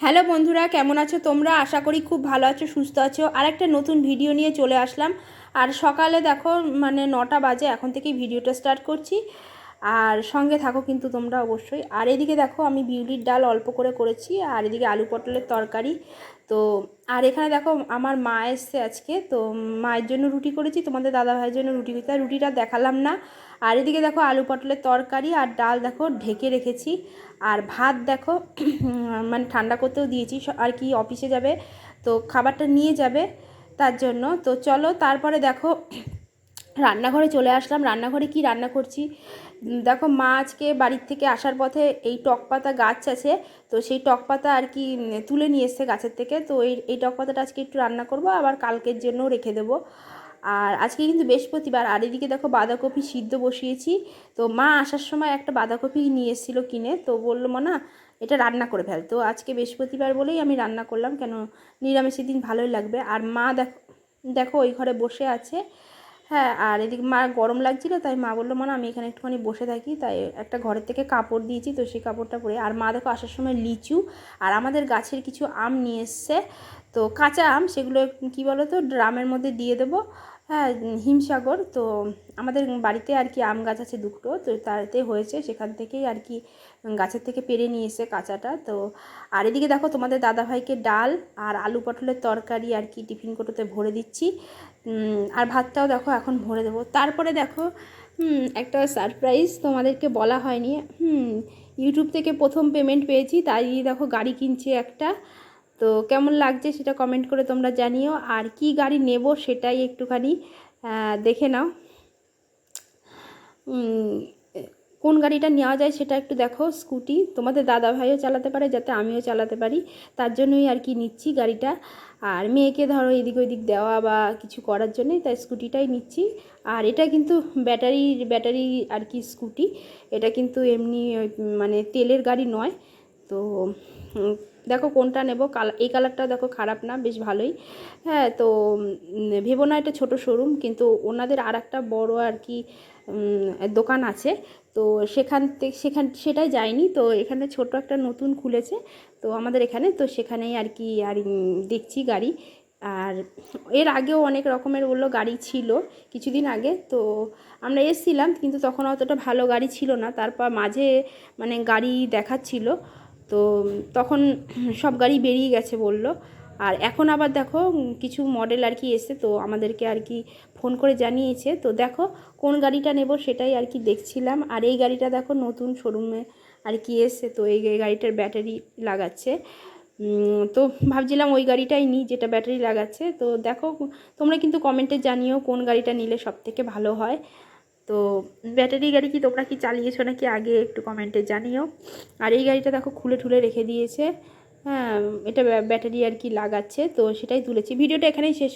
Hello বন্ধুরা, কেমন আছো তোমরা? আশা করি খুব ভালো আছো, সুস্থ আছো। আর একটা নতুন ভিডিও নিয়ে চলে আসলাম। আর সকালে দেখো 9টা বাজে, এখন থেকেই ভিডিওটা স্টার্ট করছি। আর সঙ্গে থাকো কিন্তু তোমরা অবশ্যই। আর এদিকে দেখো আমি বিউলির ডাল অল্প করে করেছি, আর এদিকে আলু পটলের তরকারি। তো আর এখানে দেখো আমার মা এসছে আজকে, তো মায়ের জন্য রুটি করেছি, তোমাদের দাদা ভাইয়ের জন্য রুটি করেছি। রুটিটা দেখালাম না। আর এদিকে দেখো আলু পটলের তরকারি আর ডাল দেখো ঢেকে রেখেছি। আর ভাত দেখো মানে ঠান্ডা করতেও দিয়েছি, আর কি অফিসে যাবে তো খাবারটা নিয়ে যাবে, তার জন্য। তো চলো তারপরে দেখো রান্নাঘরে চলে আসলাম। রান্নাঘরে কি রান্না করছি দেখো। মা আজকে বাড়ির থেকে আসার পথে এই টক পাতা গাছ আছে, তো সেই টক পাতা আর কি তুলে নিয়ে এসছে গাছের থেকে। তো এই টক পাতাটা আজকে একটু রান্না করব, আবার কালকের জন্যও রেখে দেবো। আর আজকে কিন্তু বৃহস্পতিবার। আর এদিকে দেখো বাঁধাকপি সিদ্ধ বসিয়েছি। তো মা আসার সময় একটা বাঁধাকপি নিয়ে এসেছিলো কিনে, তো বললো মা না এটা রান্না করে ফেল। তো আজকে বৃহস্পতিবার বলেই আমি রান্না করলাম, কেন নিরামিষের দিন ভালোই লাগবে। আর মা দেখো দেখো ওই ঘরে বসে আছে। হ্যাঁ, আর এদিকে মা গরম লাগছিলো, তাই মা বললো মা না আমি এখানে একটুখানি বসে থাকি, তাই একটা ঘরের থেকে কাপড় দিয়েছি, তো সেই কাপড়টা পরে। আর মা দেখো আসার সময় লিচু আর আমাদের গাছের কিছু আম নিয়ে এসছে। তো কাঁচা আম, সেগুলো কী বলো তো ড্রামের মধ্যে দিয়ে দেবো। হ্যাঁ, হিমসাগর। তো আমাদের বাড়িতে আর কি আম গাছ আছে দুটো, তো তাতে হয়েছে, সেখান থেকেই আর কি গাছের থেকে পেড়ে নিয়ে এসে কাঁচাটা। তো আর এদিকে দেখো তোমাদের দাদাভাইকে ডাল আর আলু পটলের তরকারি আর কি টিফিন কোটোতে ভরে দিচ্ছি। আর ভাতটাও দেখো এখন ভরে দেবো। তারপরে দেখো একটা সারপ্রাইজ তোমাদেরকে বলা হয়নি। ইউটিউব থেকে প্রথম পেমেন্ট পেয়েছি, তাই দেখো গাড়ি কিনছি একটা। তো কেমন লাগছে সেটা কমেন্ট করে তোমরা জানিও। আর কি গাড়ি নেব সেটাই একটুখানি দেখে নাও। কোন গাড়িটা নেওয়া যায় সেটা একটু দেখো। স্কুটি তোমাদের দাদা ভাইও চালাতে পারে, যাতে আমিও চালাতে পারি, তার জন্যই আর কি নিচ্ছি গাড়িটা। আর মেয়েকে ধরো এদিক ওইদিক দেওয়া বা কিছু করার জন্যই তাই স্কুটিটাই নিচ্ছি। আর এটা কিন্তু ব্যাটারি আর কি স্কুটি, এটা কিন্তু এমনি মানে তেলের গাড়ি নয়। তো দেখো কোনটা নেব। এই কালারটা দেখো খারাপ না, বেশ ভালোই। হ্যাঁ, তো ভেবো না এটা ছোটো শোরুম, কিন্তু ওনাদের আর একটা বড়ো আর কি দোকান আছে, তো সেটাই যায়নি। তো এখানে ছোট একটা নতুন খুলেছে তো আমাদের এখানে, তো সেখানেই আর কি আর দেখছি গাড়ি। আর এর আগেও অনেক রকমের বললো গাড়ি ছিল কিছুদিন আগে, তো আমরা এসেছিলাম, কিন্তু তখন অতটা ভালো গাড়ি ছিল না। তারপর মাঝে মানে গাড়ি দেখাচ্ছিল, তো তখন সব গাড়ি বেরিয়ে গেছে বলল। আর এখন আবার দেখো কিছু মডেল আর কি এসে, তো আমাদেরকে আর কি ফোন করে জানিয়েছে। তো দেখো কোন গাড়িটা নেব সেটাই আর কি দেখছিলাম। আর এই গাড়িটা দেখো নতুন শোরুমে আর কি এসে, তো এই গাড়িটার ব্যাটারি লাগাচ্ছে। তো ভাবছিলাম ওই গাড়িটাই নিই যেটা ব্যাটারি লাগাচ্ছে। তো দেখো তোমরা কিন্তু কমেন্টে জানিও কোন গাড়িটা নিলে সবথেকে ভালো হয়। তো ব্যাটারি গাড়ি কি তোমরা কি চালিয়েছো নাকি আগে একটু কমেন্টে জানিও। আর এই গাড়িটা দেখো খুলে ঠুলে রেখে দিয়েছে। হ্যাঁ, এটা ব্যাটারি আর কি লাগাচ্ছে, তো সেটাই তুলেছি। ভিডিওটা এখানেই শেষ।